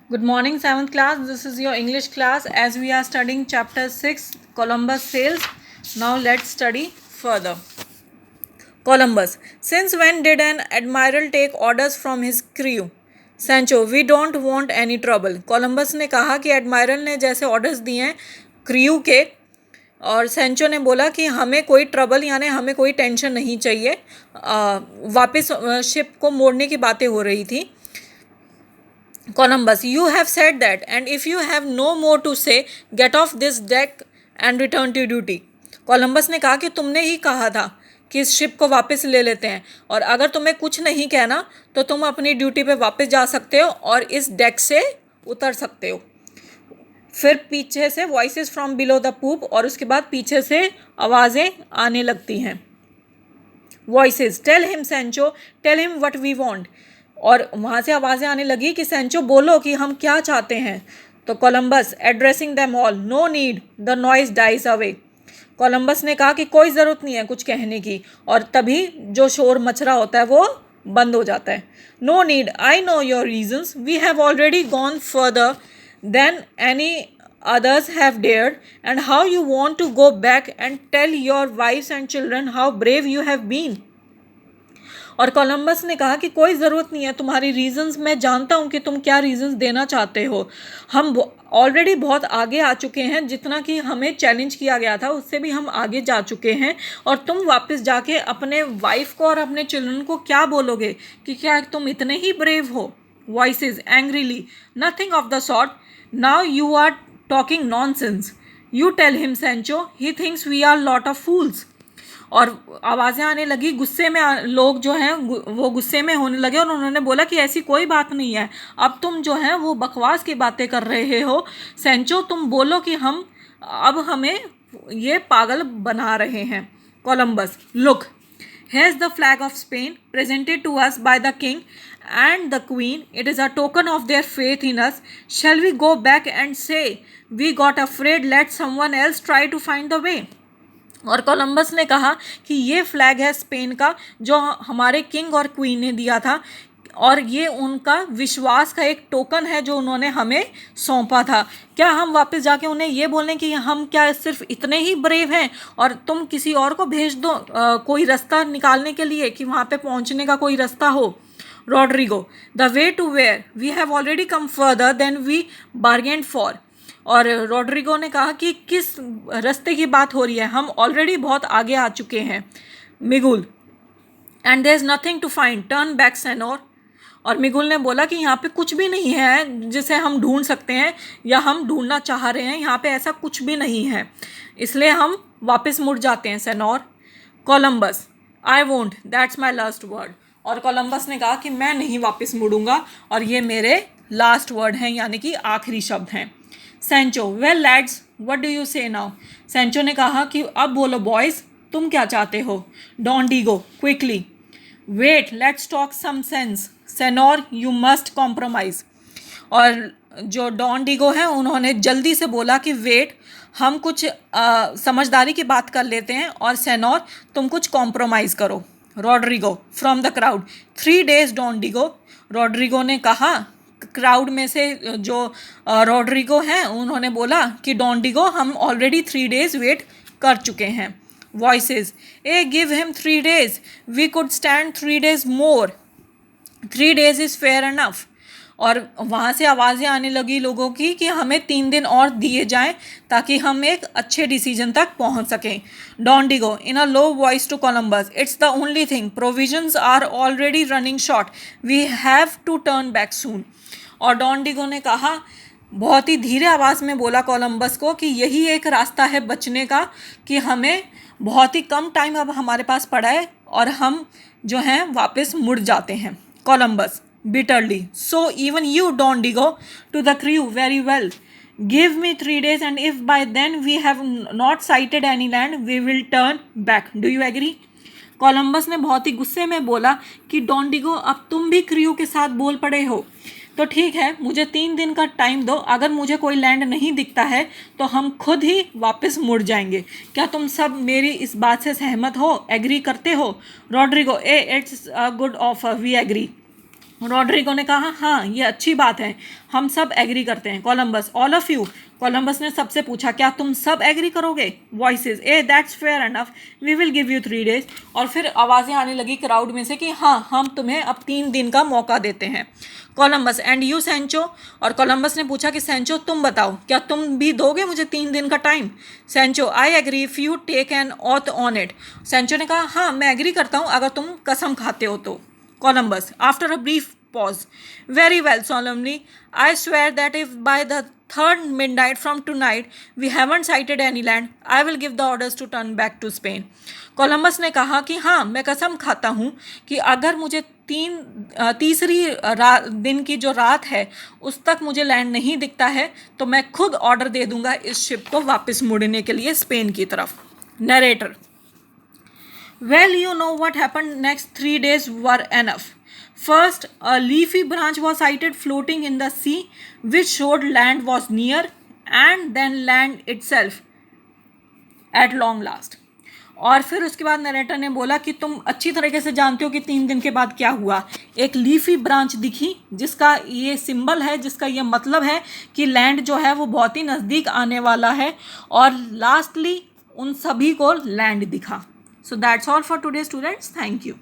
Good morning, 7th class. This is your English class as we are studying chapter 6, Columbus sails. Now let's study further. Columbus. Since when did an admiral take orders from his crew? Sancho. We don't want any trouble. Columbus ने कहा कि admiral ने जैसे orders दिए हैं crew के, और Sancho ने बोला कि हमें कोई ट्रबल यानी हमें कोई टेंशन नहीं चाहिए. वापस शिप को मोड़ने की बातें हो रही थी. Columbus, you have said that, and if you have no more to say, get off this deck and return to duty. Columbus ने कहा कि तुमने ही कहा था कि इस शिप को वापस ले लेते हैं, और अगर तुम्हें कुछ नहीं कहना तो तुम अपनी ड्यूटी पे वापस जा सकते हो और इस डेक से उतर सकते हो. फिर पीछे से voices from below the poop, और उसके बाद पीछे से आवाज़ें आने लगती हैं. Voices. Tell him Sancho, tell him what we want. और वहाँ से आवाज़ें आने लगी कि सेंचो बोलो कि हम क्या चाहते हैं. तो Columbus addressing them all, no need, the noise dies away. Columbus ने कहा कि कोई ज़रूरत नहीं है कुछ कहने की, और तभी जो शोर मच रहा होता है वो बंद हो जाता है. No need, I know your reasons, we have already gone further than any others have dared, and how you want to go back and tell your wives and children how brave you have been. और Columbus ने कहा कि कोई ज़रूरत नहीं है तुम्हारी reasons, मैं जानता हूँ कि तुम क्या रीजंस देना चाहते हो. हम ऑलरेडी बहुत आगे आ चुके हैं, जितना कि हमें चैलेंज किया गया था उससे भी हम आगे जा चुके हैं, और तुम वापस जाके अपने वाइफ को और अपने चिल्ड्रन को क्या बोलोगे कि क्या तुम इतने ही ब्रेव हो. Voices angrily. Nothing of the sort, now you are talking nonsense. You tell him Sancho, he thinks we are lot of fools. और आवाज़ें आने लगी, गुस्से में लोग जो हैं वो गुस्से में होने लगे, और उन्होंने बोला कि ऐसी कोई बात नहीं है, अब तुम जो है वो बकवास की बातें कर रहे हो. सेंचो तुम बोलो कि हम अब हमें ये पागल बना रहे हैं. Columbus. Look, here's the flag of Spain presented to us by the king and the queen. It is a token of their faith in us. Shall we go back and say we got afraid, let someone else try to find the way? और Columbus ने कहा कि ये flag है Spain का जो हमारे king और क्वीन ने दिया था, और ये उनका विश्वास का एक टोकन है जो उन्होंने हमें सौंपा था. क्या हम वापस जाके उन्हें ये बोलें कि हम क्या सिर्फ इतने ही ब्रेव हैं और तुम किसी और को भेज दो कोई रास्ता निकालने के लिए कि वहाँ पे पहुँचने का कोई रास्ता हो. Rodrigo. The way to where, we have already come further than we bargained for. और रॉड्रिगो ने कहा कि किस रास्ते की बात हो रही है, हम ऑलरेडी बहुत आगे आ चुके हैं. Miguel. And there is nothing to find, turn back senor. और मिगुल ने बोला कि यहाँ पे कुछ भी नहीं है जिसे हम ढूंढ सकते हैं या हम ढूंढना चाह रहे हैं, यहाँ पे ऐसा कुछ भी नहीं है, इसलिए हम वापस मुड़ जाते हैं senor. Columbus. I won't, that's my last word. और कोलंबस ने कहा कि मैं नहीं वापस मुड़ूंगा, और ये मेरे लास्ट वर्ड हैं यानी कि आखिरी शब्द हैं. Sancho. Well lads, what do you से नाउ. सेंचो ने कहा कि अब बोलो बॉयज़, तुम क्या चाहते हो. Don Diego. Quickly. Wait, let's talk some sense. Senor, you must compromise. और जो डॉन डीगो हैं उन्होंने जल्दी से बोला कि वेट, हम कुछ समझदारी की बात कर लेते हैं, और सेनोर तुम कुछ कॉम्प्रोमाइज़ करो. Rodrigo from the crowd. 3 days Don Diego. Rodrigo ने कहा, क्राउड में से जो रॉड्रिगो हैं उन्होंने बोला कि डॉन डीगो हम ऑलरेडी 3 days वेट कर चुके हैं. Voices. Aye give him 3 days, we could stand 3 days more, 3 days is fair enough. और वहाँ से आवाज़ें आने लगी लोगों की कि हमें 3 दिन और दिए जाएं ताकि हम एक अच्छे डिसीजन तक पहुँच सकें. Don Diego in a low voice to Columbus. It's the only thing, provisions are already running short, we have to turn back soon. और डॉन डीगो ने कहा, बहुत ही धीरे आवाज़ में बोला कोलंबस को कि यही एक रास्ता है बचने का, कि हमें बहुत ही कम टाइम अब हमारे पास पड़ा है और हम जो हैं वापस मुड़ जाते हैं. Columbus bitterly. So even you, Don Diego, to the crew, very well. Give me 3 days, and if by then we have not sighted any land, we will turn back. Do you agree? Columbus ने बहुत ही गुस्से में बोला कि Don Diego, अब तुम भी crew के साथ बोल पड़े हो, तो ठीक है, मुझे 3 दिन का टाइम दो, अगर मुझे कोई लैंड नहीं दिखता है तो हम खुद ही वापस मुड़ जाएंगे. क्या तुम सब मेरी इस बात से सहमत हो, एग्री करते हो. Rodrigo. It's a good offer, we agree. Rodrigo ने कहा हाँ ये अच्छी बात है, हम सब एग्री करते हैं। Columbus all of you, Columbus ने सबसे पूछा क्या तुम सब एग्री करोगे? Voices aye that's fair enough, we will give you 3 days। और फिर आवाज़ें आने लगी क्राउड में से कि हाँ हम तुम्हें अब 3 दिन का मौका देते हैं। कोलंबस एंड यू सेंचो, और कोलंबस ने पूछा कि सेंचो तुम बताओ क्या तुम भी दोगे मुझे 3 दिन का time? Sancho I agree if you take an oath on it, Sancho ने कहा हाँ मैं एग्री करता हूँ अगर तुम कसम खाते हो तो। Columbus, after a brief pause, very well, solemnly, I swear that if by the 3rd midnight from tonight we haven't sighted any land, I will give the orders to turn back to Spain. Columbus ने कहा कि हाँ मैं कसम खाता हूँ कि अगर मुझे तीसरी दिन की जो रात है उस तक मुझे लैंड नहीं दिखता है तो मैं खुद ऑर्डर दे दूंगा इस शिप को वापस मुड़ने के लिए स्पेन की तरफ। Narrator, well, you know what happened next 3 days were enough. First, a leafy branch was sighted floating in the sea, which showed land was near, and then land itself at long last. और फिर उसके बाद narrator ने बोला कि तुम अच्छी तरीके से जानते हो कि 3 दिन के बाद क्या हुआ। एक लीफी ब्रांच दिखी जिसका ये सिंबल है, जिसका ये मतलब है कि लैंड जो है वो बहुत ही नज़दीक आने वाला है, और लास्टली उन सभी को लैंड दिखा। So that's all for today, students. Thank you.